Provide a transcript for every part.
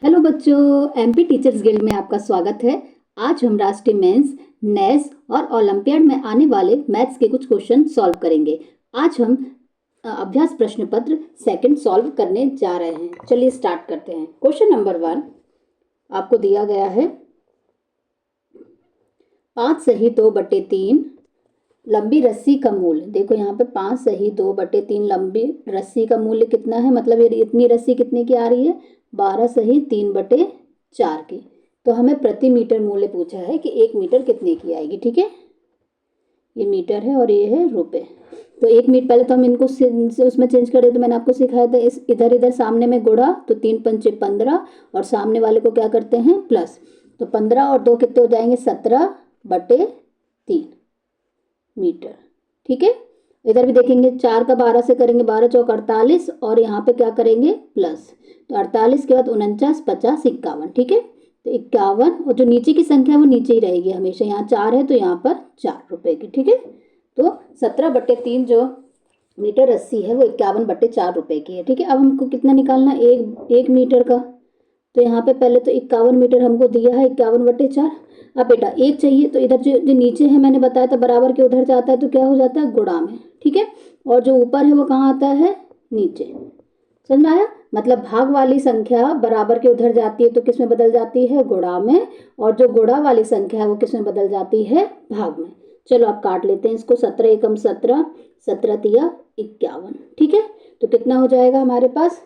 Hello बच्चों, MP teachers guild में आपका स्वागत है। आज हम राष्ट्रीय मेंस, नेस और ओलंपियाड में आने वाले मैथ्स के कुछ क्वेश्चन सॉल्व करेंगे। आज हम अभ्यास प्रश्न पत्र सेकंड सॉल्व करने जा रहे हैं। चलिए स्टार्ट करते हैं। क्वेश्चन नंबर 1 आपको दिया गया है 5 सही 2/3 लंबी रस्सी का मूल्य। देखो यहाँ पे 5 सही 2/3 लंबी रस्सी का मूल्य कितना है, मतलब ये इतनी रस्सी कितने की आ रही है, 12 सही 3/4 की। तो हमें प्रति मीटर मूल्य पूछा है कि 1 मीटर कितने की आएगी। ठीक है, ये मीटर है और ये है रुपए। तो 1 मीटर पहले तो हम इनको उसमें चेंज कर दे। तो मैंने आपको सिखाया था इस इधर इधर सामने में गुणा, तो 3 पंचे 15 और सामने वाले को क्या करते हैं प्लस। तो 15 और 2 कितने हो जाएंगे, 17/3 मीटर। ठीक है, इधर भी देखेंगे 4 का 12 से करेंगे, 12 चौक 48 और यहाँ पे क्या करेंगे प्लस। तो 48 के बाद 49, 50, 51। ठीक है, तो 51 और जो नीचे की संख्या है वो नीचे ही रहेगी हमेशा। यहाँ 4 है तो यहाँ पर 4 रुपए की। ठीक है, तो 17/3 जो मीटर रस्सी है वो 51/4 रुपए की है। ठीक है, अब हमको कितना निकालना है, एक मीटर का। तो यहाँ पे पहले तो 51 मीटर हमको दिया है, 51/4। अब बेटा एक चाहिए, तो इधर जो नीचे है मैंने बताया था बराबर के उधर जाता है तो क्या हो जाता है गुणा में। ठीक है, और जो ऊपर है वो कहाँ आता है, नीचे। समझ में आया, मतलब भाग वाली संख्या बराबर के उधर जाती है तो किस में बदल जाती है, गुणा में। और जो गुणा वाली संख्या है वो किस में बदल जाती है, भाग में। चलो आप काट लेते हैं इसको। 17 एकम 17, 17 तिया 51। ठीक है, तो कितना हो जाएगा हमारे पास,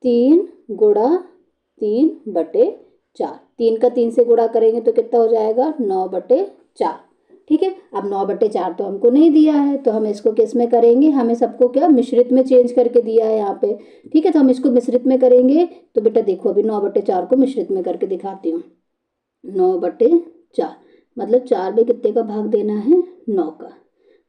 3 गुणा 3/4। 3 का 3 से गुणा करेंगे तो कितना हो जाएगा, 9/4। ठीक है, अब 9/4 तो हमको नहीं दिया है तो हम इसको किस में करेंगे, हमें सबको क्या मिश्रित में चेंज करके दिया है यहाँ पे। ठीक है, तो हम इसको मिश्रित में करेंगे। तो बेटा देखो अभी 9/4 को मिश्रित में करके दिखाती हूँ। 9/4 मतलब 4 में कितने का भाग देना है, 9 का।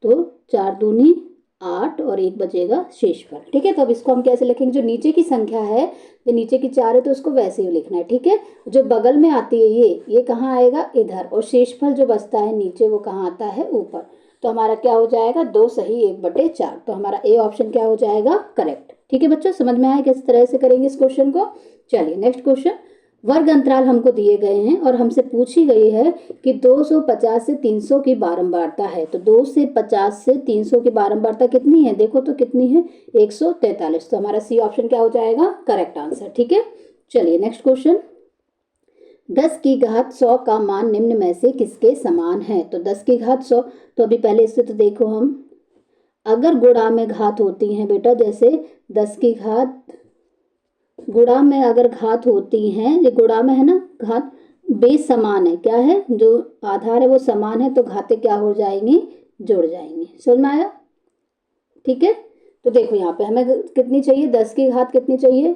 तो 4 दूनी 8 और 1 बचेगा शेषफल। ठीक है, तो अब इसको हम कैसे लिखेंगे, जो नीचे की संख्या है, जो नीचे की 4 है तो उसको वैसे ही लिखना है। ठीक है, जो बगल में आती है ये कहाँ आएगा, इधर। और शेषफल जो बचता है नीचे वो कहाँ आता है, ऊपर। तो हमारा क्या हो जाएगा, 2 सही 1/4। तो हमारा ए ऑप्शन क्या हो जाएगा, करेक्ट। ठीक है बच्चों, समझ में आया किस तरह से करेंगे इस क्वेश्चन को। चलिए नेक्स्ट क्वेश्चन। वर्ग अंतराल हमको दिए गए हैं और हमसे पूछी गई है कि 250 से 300 की बारंबारता है। तो 250 से 300 की बारंबारता कितनी है, देखो तो कितनी है, 143। तो हमारा सी ऑप्शन क्या हो जाएगा, करेक्ट आंसर। ठीक है, चलिए नेक्स्ट क्वेश्चन। 10 की घात 100 का मान निम्न में से किसके समान है। तो 10 की घात 100, तो अभी पहले इससे तो देखो हम, अगर गुणा में घात होती हैं बेटा, जैसे 10 की घात गुणा में अगर घात होती हैं, ये गुणा में है ना घात, बेस समान है, क्या है, जो आधार है वो समान है, तो घातें क्या हो जाएंगी, जुड़ जाएंगी। समझ में आया। ठीक है, तो देखो यहाँ पे हमें कितनी चाहिए, 10 की घात कितनी चाहिए,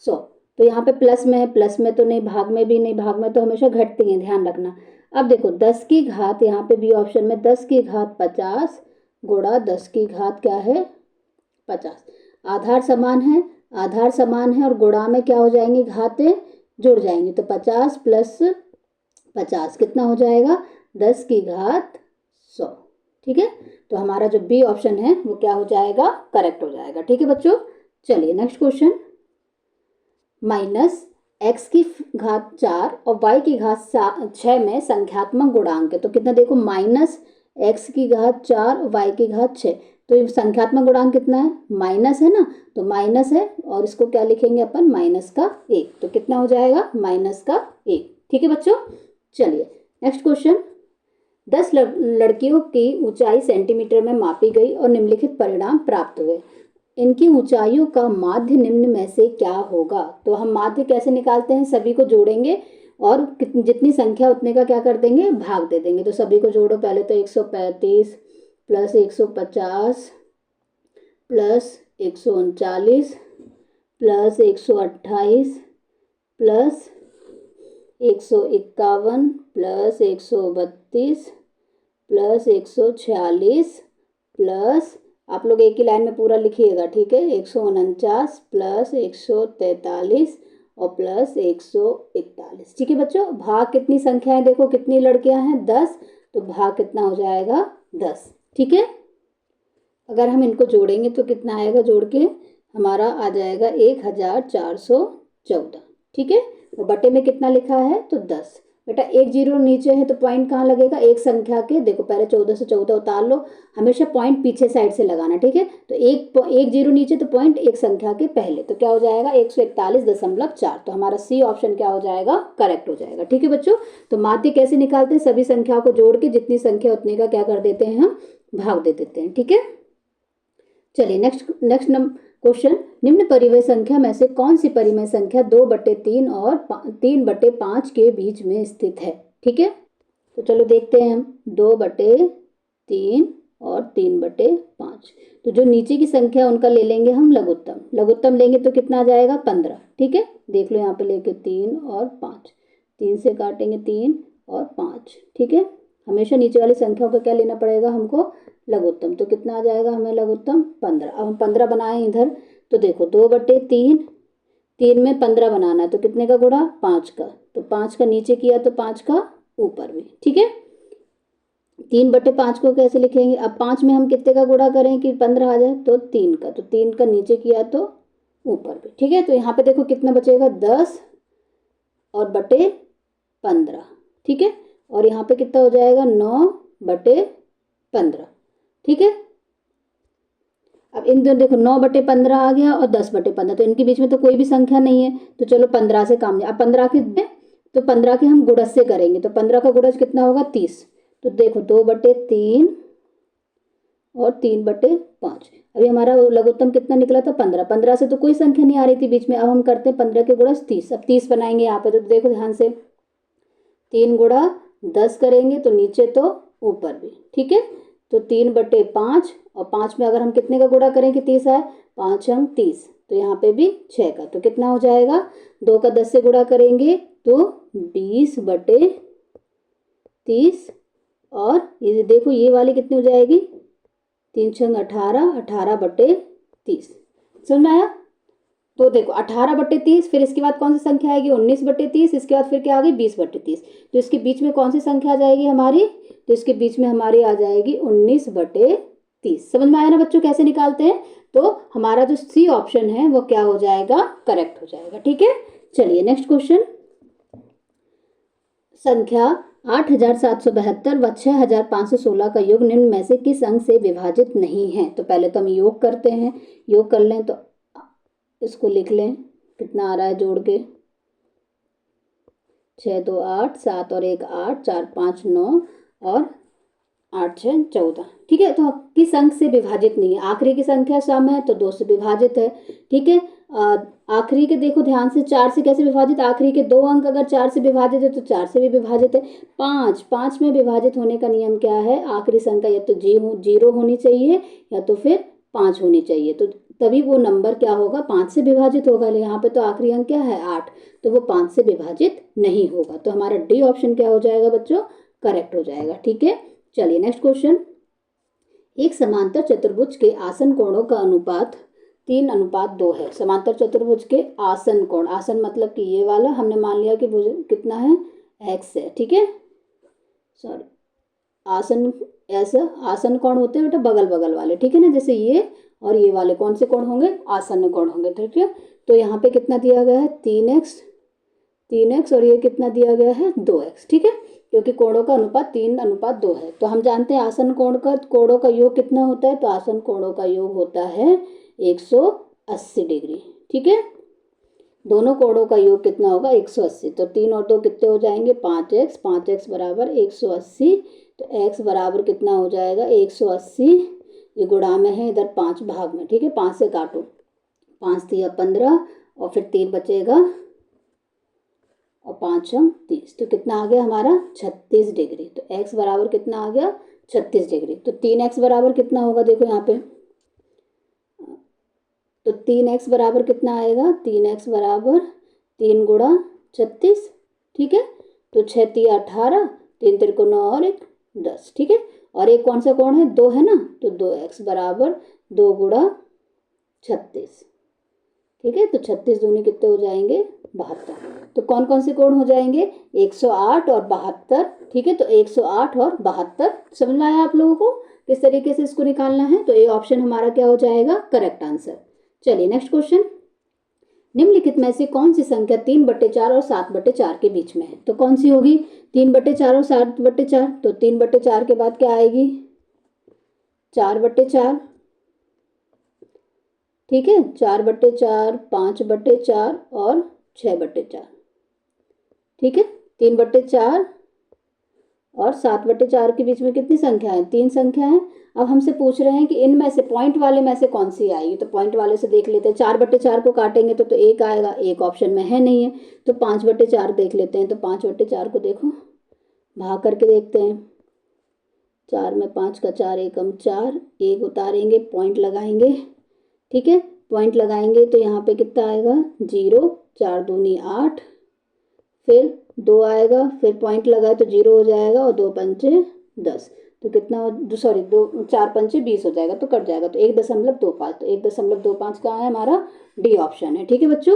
100। तो यहाँ पे प्लस में है, प्लस में तो नहीं, भाग में भी नहीं, भाग में तो हमेशा घटती है, ध्यान रखना। अब देखो 10 की घात, यहाँ पे बी ऑप्शन में 10 की घात 50 गुणा 10 की घात क्या है, 50। आधार समान है, आधार समान है और गुणा में क्या हो जाएंगी, घातें जुड़ जाएंगी। तो 50 प्लस 50 कितना हो जाएगा, 10 की घात 100। ठीक है, तो हमारा जो बी ऑप्शन है वो क्या हो जाएगा, करेक्ट हो जाएगा। ठीक है बच्चों, चलिए नेक्स्ट क्वेश्चन। माइनस एक्स की घात 4 और वाई की घात 6 में संख्यात्मक गुणांक है। तो कितना देखो, माइनस एक्स की घात 4 और वाई की घात 6। तो ये संख्यात्मक गुणांक कितना है, माइनस है ना, तो माइनस है और इसको क्या लिखेंगे अपन, -1। तो कितना हो जाएगा, -1। ठीक है बच्चों, चलिए नेक्स्ट क्वेश्चन। 10 लड़कियों की ऊंचाई सेंटीमीटर में मापी गई और निम्नलिखित परिणाम प्राप्त हुए। इनकी ऊंचाइयों का माध्य निम्न में से क्या होगा। तो हम माध्य कैसे निकालते हैं, सभी को जोड़ेंगे और जितनी संख्या उतने का क्या कर देंगे, भाग दे देंगे। तो सभी को जोड़ो, पहले तो 135 plus 150 plus 139 plus 128 plus 151 plus 132 plus 146 plus, आप लोग एक ही लाइन में पूरा लिखिएगा। ठीक है, 149 प्लस 143 और प्लस 141। ठीक है बच्चों, भाग कितनी संख्या है, देखो कितनी लड़कियां हैं, 10। तो भाग कितना हो जाएगा, 10। ठीक है, अगर हम इनको जोड़ेंगे तो कितना आएगा, जोड़ के हमारा आ जाएगा 1414। ठीक है। और बटे में कितना लिखा है तो 10। बेटा एक जीरो नीचे है तो पॉइंट कहाँ लगेगा, एक संख्या के, देखो पहले 14 से 14 उतार लो, हमेशा पॉइंट पीछे साइड से लगाना, ठीक है। तो एक जीरो नीचे तो पॉइंट एक संख्या के पहले, तो क्या हो जाएगा 141.4। तो हमारा सी ऑप्शन क्या हो जाएगा, करेक्ट हो जाएगा। ठीक है बच्चों, तो माध्य कैसे निकालते हैं, सभी संख्याओं को जोड़ के जितनी संख्या उतने का क्या कर देते हैं, हम भाग दे देते हैं। ठीक है, चलिए नेक्स्ट क्वेश्चन, निम्न परिमेय संख्या में से कौन सी परिमेय संख्या 2/3 और 3/5 के बीच में स्थित है। ठीक है, तो चलो देखते हैं हम 2/3 और 3/5। तो जो नीचे की संख्या उनका ले लेंगे हम लघुत्तम, लघुत्तम लेंगे तो कितना आ जाएगा 15। ठीक है, देख लो यहाँ पे लेके 3 और 5, 3 से काटेंगे 3 और 5। ठीक है, हमेशा नीचे वाली संख्याओं का क्या लेना पड़ेगा हमको, लघुत्तम। तो कितना आ जाएगा हमें लघुत्तम 15। अब हम 15 बनाए इधर, तो देखो 2/3, 3 में 15 बनाना है तो कितने का गुणा, 5 का। तो 5 का नीचे किया तो 5 का ऊपर भी। ठीक है, 3/5 को कैसे लिखेंगे, अब 5 में हम कितने का गुणा करें कि 15 आ जाए, तो 3 का। तो 3 का नीचे किया तो ऊपर भी। ठीक है, तो यहाँ पे देखो कितना बचेगा 10 और बटे 15। ठीक है, और यहाँ पे कितना हो जाएगा 9/15। ठीक है, अब इन दोनों देखो 9/15 आ गया और 10/15, तो इनके बीच में तो कोई भी संख्या नहीं है, तो चलो 15 से काम नहीं। अब 15 के, तो 15 के हम गुणज से करेंगे, तो 15 का गुणज कितना होगा 30। तो देखो 2/3 और 3/5। अभी हमारा लघुत्तम कितना निकला था 15, 15 से तो कोई संख्या नहीं आ रही थी बीच में। अब हम करते हैं 15 के गुणज 30। अब 30 बनाएंगे यहाँ पे, तो देखो ध्यान से 3 गुणा 10 करेंगे तो नीचे तो ऊपर भी। ठीक है, तो 3/5 और 5 में अगर हम कितने का गुणा करें कि 30 आए, 5 हम 30, तो यहाँ पे भी 6 का। तो कितना हो जाएगा, 2 का 10 से गुणा करेंगे तो 20/30। और ये देखो ये वाली कितनी हो जाएगी, 3 छंग 18, 18/30। समझ में आया। तो देखो 18/30, फिर इसके बाद कौन सी संख्या आएगी 19/30, इसके बाद फिर क्या आ गई 20/30। तो इसके बीच में कौन सी संख्या आ जाएगी हमारी, तो इसके बीच में हमारी आ जाएगी 19/30। समझ में आया ना बच्चों कैसे निकालते हैं। तो हमारा जो सी ऑप्शन है वो क्या हो जाएगा, करेक्ट हो जाएगा। ठीक है, चलिए नेक्स्ट क्वेश्चन, संख्या 8772 व 6516 का योग निम्न में से किस अंक से विभाजित नहीं है। तो पहले तो हम योग करते हैं, योग कर लें तो इसको लिख लें, कितना आ रहा है जोड़ के, 6 2 8, 7 और 1 8, 4 5 9 और 8 6 14। ठीक है, तो किस अंक से विभाजित नहीं है, आखिरी की संख्या सम है तो 2 से विभाजित है। ठीक है, आखिरी के देखो ध्यान से 4 से कैसे विभाजित, आखिरी के 2 अंक अगर 4 से विभाजित है तो 4 से भी विभाजित है। 5 में विभाजित होने का नियम क्या है, आखिरी संख्या या तो 0 होनी चाहिए या तो फिर 5 होनी चाहिए, तो तभी वो नंबर क्या होगा 5 से विभाजित होगा। यहाँ पे तो आखिरी अंक क्या है 8, तो वो 5 से विभाजित नहीं होगा। तो हमारा डी ऑप्शन क्या हो जाएगा बच्चों, करेक्ट हो जाएगा। ठीक है, चलिए नेक्स्ट क्वेश्चन, एक समांतर चतुर्भुज के आसन कोणों का अनुपात 3:2 है। समांतर चतुर्भुज के आसन कोण, आसन मतलब कि ये वाला हमने मान लिया कि कितना है x है। ठीक है, सॉरी आसन, ऐसा आसन कोण होते हैं बेटा बगल बगल वाले। ठीक है ना, जैसे ये और ये वाले कौन से कोण होंगे, आसन कोण होंगे। ठीक है, तो यहाँ पे कितना दिया गया है 3x और ये कितना दिया गया है 2x। ठीक है, क्योंकि कोणों का अनुपात 3:2 है। तो हम जानते हैं आसन कोणों का योग कितना होता है, तो आसन कोणों का योग होता है 180 डिग्री। ठीक है, दोनों कोणों का योग कितना होगा 180, तो 3 और 2 कितने हो जाएंगे 5x, 5x बराबर 180। तो x बराबर कितना हो जाएगा 180, ये गुणा में है इधर 5 भाग में। ठीक है, 5 से काटो, 5 दिया 15 और फिर 3 बचेगा और 5 हम 30, तो कितना आ गया हमारा 36 डिग्री। तो x बराबर कितना आ गया 36 डिग्री। तो 3x बराबर कितना होगा, देखो यहाँ पे, तो 3x बराबर कितना आएगा, 3x बराबर 3 गुणा 36। ठीक है, तो 6 3 18, 3 3 को 9 और 1 10। ठीक है, और एक कौन सा कोण है 2 है ना, तो 2x बराबर 2 गुणा 36। ठीक है, तो 36 दूनी कितने हो जाएंगे 72। तो कौन कौन से कोण हो जाएंगे 108 और 72। ठीक है, तो 108 और 72। समझ में आया आप लोगों को किस तरीके से इसको निकालना है। तो ये ऑप्शन हमारा क्या हो जाएगा, करेक्ट आंसर। चलिए नेक्स्ट क्वेश्चन, निम्नलिखित में से कौन सी संख्या 3/4 और 7/4 के बीच में है? तो कौन सी होगी 3/4 और 7/4? तो 3/4 के बाद क्या आएगी 4/4, ठीक है, 4/4, 5/4 और 6/4, ठीक है। 3/4 और 7/4 के बीच में कितनी संख्या है? 3 संख्या है। अब हमसे पूछ रहे हैं कि इनमें से पॉइंट वाले में से कौन सी आएगी, तो पॉइंट वाले से देख लेते हैं। 4/4 को काटेंगे तो एक आएगा, एक ऑप्शन में है नहीं है, तो 5/4 देख लेते हैं। तो 5/4 को देखो भाग करके देखते हैं। 4 में 5 का 4 एकम 4, एक उतारेंगे, पॉइंट लगाएंगे, ठीक है। पॉइंट लगाएंगे तो यहाँ पे कितना आएगा 0, 4 दूनी 8, फिर 2 आएगा, फिर पॉइंट लगाए तो 0 हो जाएगा, और 2 पंचे 10, तो कितना, सॉरी 2 4 पंचे 20 हो जाएगा, तो कट जाएगा, तो 1.25। तो 1.25 कहाँ है हमारा? डी ऑप्शन है, ठीक है बच्चों।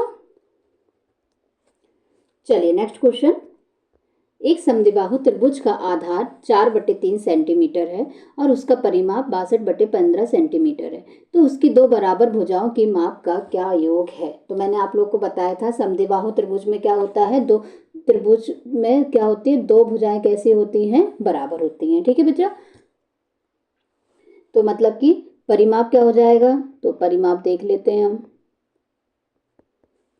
चलिए नेक्स्ट क्वेश्चन। एक समद्विबाहु त्रिभुज का आधार 4/3 सेंटीमीटर है और उसका परिमाप 62/15 सेंटीमीटर है, तो उसकी दो बराबर भुजाओं की माप का क्या योग है? तो मैंने आप लोग को बताया था समद्विबाहु त्रिभुज में क्या होता है, दो त्रिभुज में क्या होती है, दो भुजाएं कैसी होती हैं? बराबर होती हैं, ठीक है बच्चा। तो मतलब कि परिमाप क्या हो जाएगा? तो परिमाप देख लेते हैं हम।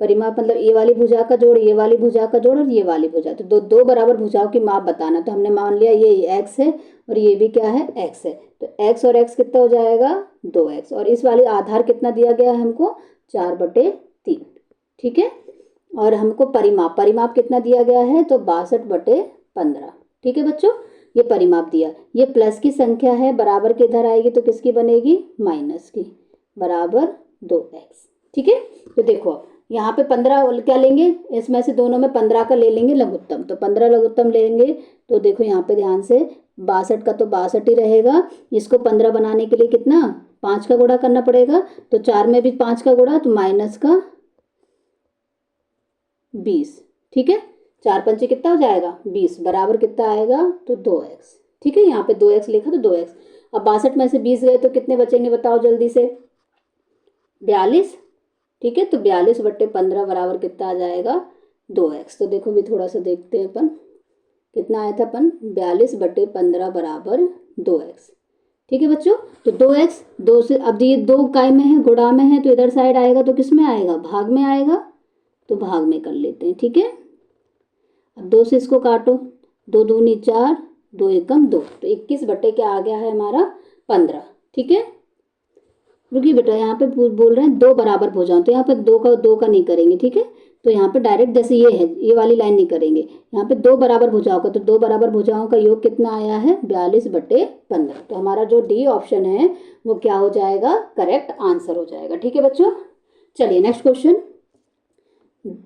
परिमाप मतलब ये वाली भुजा का जोड़, ये वाली भुजा का जोड़ और ये वाली भुजा, तो दो बराबर भुजाओं की माप बताना। तो हमने मान लिया ये x है और ये भी क्या है? x है। तो x और x कितना हो जाएगा? 2x, और इस वाली आधार कितना दिया गया है हमको? 4/3, ठीक है। और हमको परिमाप कितना दिया गया है? तो 62/15, ठीक है बच्चों। ये परिमाप दिया, ये प्लस की संख्या है, बराबर के इधर आएगी तो किसकी बनेगी? माइनस की, बराबर 2x, ठीक है। तो देखो यहाँ पे 15 क्या लेंगे, इसमें से दोनों में 15 का ले लेंगे लघुत्तम, तो 15 लघुत्तम लेंगे। तो देखो यहाँ पे ध्यान से 62 का तो 62 ही रहेगा। इसको 15 बनाने के लिए कितना? 5 का गुणा करना पड़ेगा, तो 4 में भी 5 का गुणा, तो माइनस का 20, ठीक है। 4 पंचे कितना हो जाएगा? 20, बराबर कितना आएगा? तो 2x, ठीक है। यहाँ पे 2x लिखा तो 2x। अब 62 में से 20 गए तो कितने बचेंगे बताओ जल्दी से? 42, ठीक है। तो 42/15 बराबर कितना आ जाएगा? 2x। तो देखो भी थोड़ा सा देखते हैं अपन, कितना आया था अपन? 42/15 बराबर 2x, ठीक है बच्चों। तो 2x, 2 से, अब ये 2 काय में है, गुणा में है, तो इधर साइड आएगा तो किस में आएगा? भाग में आएगा, तो भाग में कर लेते हैं, ठीक है। अब 2 से इसको काटो, 2 दूनी 4, 2 एकम 2, तो 21 बटे क्या आ गया है हमारा? 15, ठीक है। रुकिए बेटा, यहाँ पे बोल रहे हैं दो बराबर भुजाओं, तो यहाँ पे दो का नहीं करेंगे, ठीक है। तो यहाँ पे डायरेक्ट जैसे ये है, ये वाली लाइन नहीं करेंगे, यहाँ पे दो बराबर भुजाओं का, तो दो बराबर भुजाओं का योग कितना आया है? 42/15। तो हमारा जो डी ऑप्शन है वो क्या हो जाएगा? करेक्ट आंसर हो जाएगा, ठीक है बच्चों। चलिए नेक्स्ट क्वेश्चन।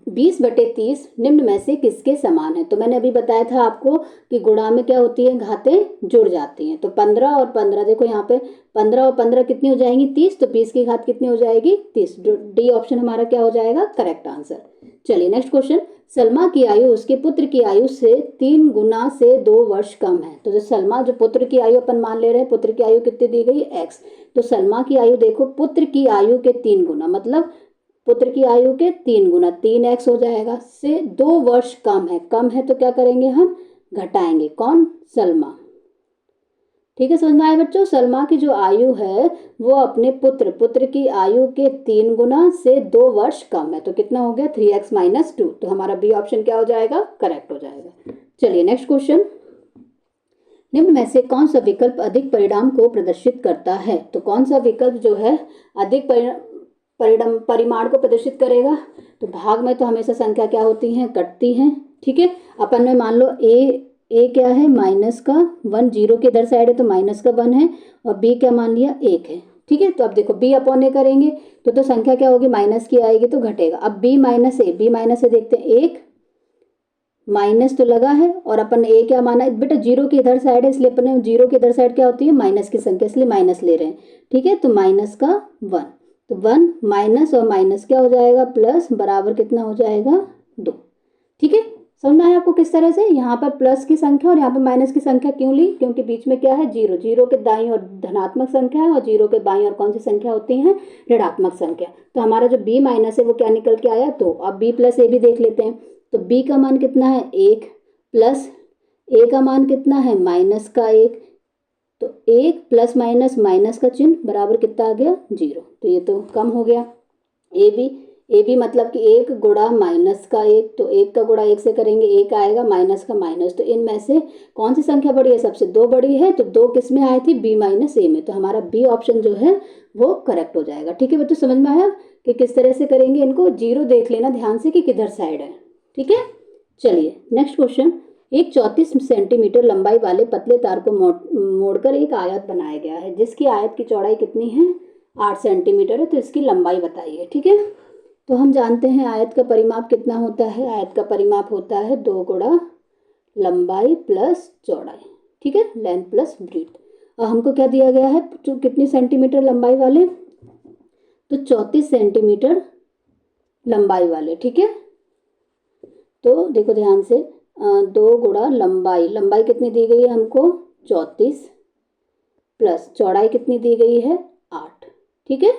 20/30 निम्न में से किसके समान है? तो मैंने अभी बताया था आपको कि गुणा में क्या होती है? घातें जुड़ जाती हैं। तो 15 और 15, देखो यहाँ पे 15 और 15 कितनी हो जाएंगी? 30, तो 20 की घात कितनी हो जाएगी? 30। डी ऑप्शन हमारा क्या हो जाएगा? Correct answer. चलिए नेक्स्ट क्वेश्चन। सलमा की आयु उसके पुत्र की आयु से 3 गुना से 2 वर्ष कम है। तो जो सलमा, जो पुत्र की आयु अपन मान ले रहे हैं, पुत्र की आयु कितनी दी गई? x। तो सलमा की आयु देखो पुत्र की आयु के 3 गुना, मतलब पुत्र की आयु के 3 गुना, 3x हो जाएगा, से 2 वर्ष कम है। कम है तो क्या करेंगे हम? घटाएंगे। कौन? सलमा, ठीक है। समझ में आया बच्चों? सलमा की जो आयु है वो अपने पुत्र की आयु के 3 गुना से 2 वर्ष कम है, तो कितना हो गया? 3x - 2। तो हमारा बी ऑप्शन क्या हो जाएगा? करेक्ट हो जाएगा। चलिए नेक्स्ट क्वेश्चन। निम्न में से कौन सा विकल्प अधिक परिणाम को प्रदर्शित करता है? तो कौन सा विकल्प जो है अधिक परिमाण को प्रदर्शित करेगा? तो भाग में तो हमेशा संख्या क्या होती हैं? कटती हैं, ठीक है। अपन में मान लो ए क्या है? माइनस का 1, 0 के इधर साइड है तो माइनस का 1 है, और बी क्या मान लिया? 1 है, ठीक है। तो अब देखो बी अपॉन ए करेंगे तो संख्या क्या होगी? माइनस की आएगी तो घटेगा। अब बी माइनस ए देखते हैं, 1 माइनस तो लगा है, और अपन ए क्या माना बेटा? 0 की इधर साइड है, इसलिए अपने 0 की इधर साइड क्या होती है? माइनस की संख्या, इसलिए माइनस ले रहे हैं, ठीक है। तो माइनस का 1, तो 1 माइनस और माइनस क्या हो जाएगा? प्लस, बराबर कितना हो जाएगा? 2, ठीक है। समझ में आया आपको किस तरह से? यहाँ पर प्लस की संख्या और यहाँ पर माइनस की संख्या क्यों ली? क्योंकि बीच में क्या है? जीरो। जीरो के दाईं ओर धनात्मक संख्या है और जीरो के बाईं ओर कौन सी संख्या होती है? ऋणात्मक संख्या। तो हमारा जो b माइनस है वो क्या निकल के आया? 2। अब b प्लस ए भी देख लेते हैं। तो b का मान कितना है? 1 प्लस a का मान कितना है? माइनस का 1। तो 1 प्लस माइनस माइनस का चिन्ह बराबर कितना आ गया? 0। तो ये तो कम हो गया। ए बी मतलब कि 1 गुणा माइनस का 1। तो 1 का गुणा 1 से करेंगे 1 आएगा, माइनस का माइनस। तो इनमें से कौन सी संख्या बड़ी है? सबसे 2 बड़ी है। तो 2 किस में आई थी? बी माइनस ए में। तो हमारा बी ऑप्शन जो है वो करेक्ट हो जाएगा। ठीक है बच्चों, समझ में आया कि किस तरह से करेंगे? इनको जीरो देख लेना ध्यान से कि किधर साइड है। ठीक है, चलिए नेक्स्ट क्वेश्चन। एक 34 सेंटीमीटर लंबाई वाले पतले तार को मोड़कर एक आयत बनाया गया है, जिसकी आयत की चौड़ाई कितनी है? 8 सेंटीमीटर है। तो इसकी लंबाई बताइए। ठीक है, तो हम जानते हैं आयत का परिमाप कितना होता है? आयत का परिमाप होता है 2 गुणा लंबाई प्लस चौड़ाई। ठीक है, लेंथ प्लस ब्रीथ। और हमको क्या दिया गया है? तो कितनी सेंटीमीटर लंबाई वाले? तो 34 सेंटीमीटर लंबाई वाले। ठीक है, तो देखो ध्यान से, 2 गुणा लंबाई, लंबाई कितनी दी गई है हमको? 34 प्लस चौड़ाई कितनी दी गई है? 8। ठीक है,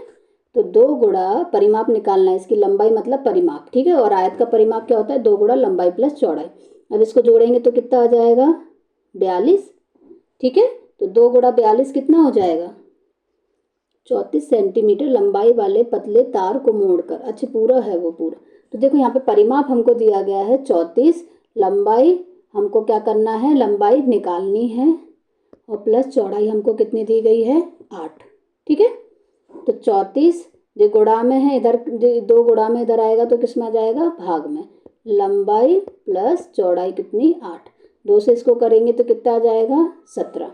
तो 2 गुणा परिमाप निकालना है, इसकी लंबाई मतलब परिमाप। ठीक है, और आयत का परिमाप क्या होता है? 2 गुणा लंबाई प्लस चौड़ाई। अब इसको जोड़ेंगे तो कितना आ जाएगा? 42। ठीक है, तो 2 गुणा 42 कितना हो जाएगा? 34 सेंटीमीटर लंबाई वाले पतले तार को मोड़कर, अच्छा पूरा है वो पूरा। तो देखो यहाँ पे परिमाप हमको दिया गया है 34, लंबाई हमको क्या करना है? लंबाई निकालनी है, और प्लस चौड़ाई हमको कितनी दी गई है? 8। ठीक है, तो 34 जो गुणा में है इधर, 2 गुणा में इधर आएगा तो किस में आ जाएगा? भाग में। लंबाई प्लस चौड़ाई कितनी? 8। 2 से इसको करेंगे तो कितना आ जाएगा? 17।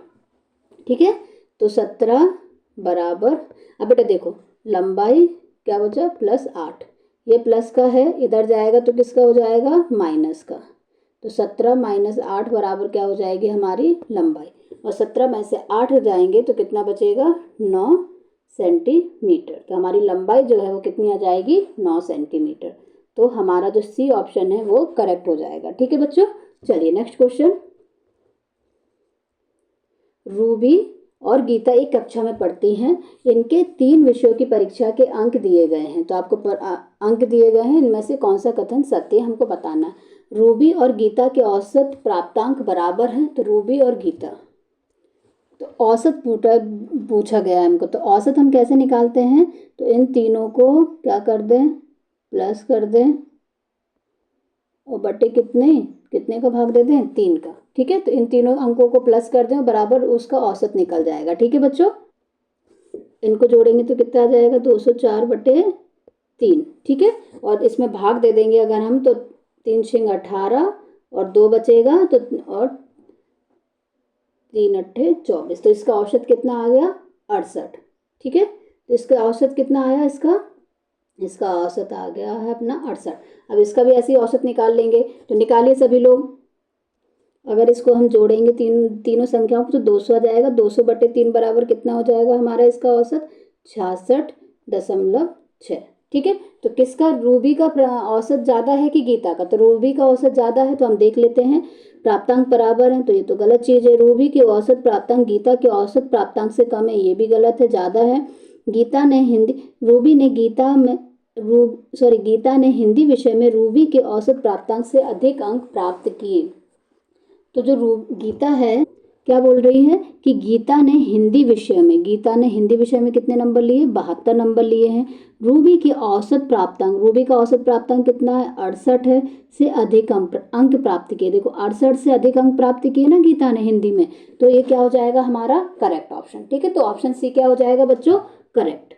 ठीक है, तो 17 बराबर, अब बेटा देखो लंबाई क्या बचा? प्लस 8। ये प्लस का है, इधर जाएगा तो किसका हो जाएगा? माइनस का। तो 17 माइनस 8 बराबर क्या हो जाएगी? हमारी लंबाई। और 17 में से 8 जाएंगे तो कितना बचेगा? 9 सेंटीमीटर। तो हमारी लंबाई जो है वो कितनी आ जाएगी? 9 सेंटीमीटर। तो हमारा जो सी ऑप्शन है वो करेक्ट हो जाएगा। ठीक है बच्चों, चलिए नेक्स्ट क्वेश्चन। रूबी और गीता एक कक्षा में पढ़ती हैं। इनके 3 विषयों की परीक्षा के अंक दिए गए हैं। तो आपको अंक दिए गए हैं, इनमें से कौन सा कथन सत्य है हमको बताना है। रूबी और गीता के औसत प्राप्तांक बराबर हैं। तो रूबी और गीता, तो औसत पूछा गया है हमको। तो औसत हम कैसे निकालते हैं? तो इन तीनों को क्या कर दें? प्लस कर दें, और बटे कितने कितने का भाग दे दें? 3 का। ठीक है, तो इन तीनों अंकों को प्लस कर दें, बराबर उसका औसत निकल जाएगा। ठीक है बच्चों, इनको जोड़ेंगे तो कितना आ जाएगा? 204 बटे 3। ठीक है, और इसमें भाग दे देंगे अगर हम, तो 3 छिंग 18 और 2 बचेगा, तो और 3 अट्ठे 24। तो इसका औसत कितना आ गया? 68। ठीक है, तो इसका औसत कितना आया? इसका औसत आ गया है अपना 68। अब इसका भी ऐसे ही औसत निकाल लेंगे। तो निकालिए सभी लोग। अगर इसको हम जोड़ेंगे तीनों संख्याओं को तो 200 आ जाएगा। 200 बटे 3 बराबर कितना हो जाएगा हमारा इसका औसत? 66.6। ठीक है, तो किसका? रूबी का औसत ज़्यादा है कि गीता का? तो रूबी का औसत ज़्यादा है, तो हम देख लेते हैं। प्राप्तांक बराबर हैं, तो ये तो गलत चीज़ है। रूबी के औसत प्राप्तांक गीता के औसत प्राप्तांक से कम है, ये भी गलत है, ज़्यादा है। गीता ने हिंदी विषय में रूबी के औसत प्राप्तांक से अधिक अंक प्राप्त किए। तो जो गीता है क्या बोल रही है कि गीता ने हिंदी विषय में कितने नंबर लिए? 72 नंबर लिए हैं। रूबी का औसत प्राप्तांक कितना है? 68 है, से अधिक अंक प्राप्त किए। देखो 68 से अधिक अंक प्राप्त किए ना गीता ने हिंदी में, तो ये क्या हो जाएगा हमारा? Correct option. ठीक है, तो ऑप्शन सी क्या हो जाएगा बच्चों? करेक्ट।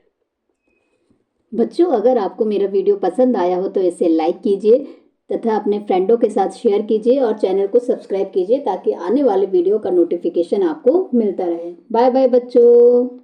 बच्चों, अगर आपको मेरा वीडियो पसंद आया हो तो इसे लाइक कीजिए तथा अपने फ्रेंडों के साथ शेयर कीजिए, और चैनल को सब्सक्राइब कीजिए ताकि आने वाले वीडियो का नोटिफिकेशन आपको मिलता रहे। बाय बाय बच्चों।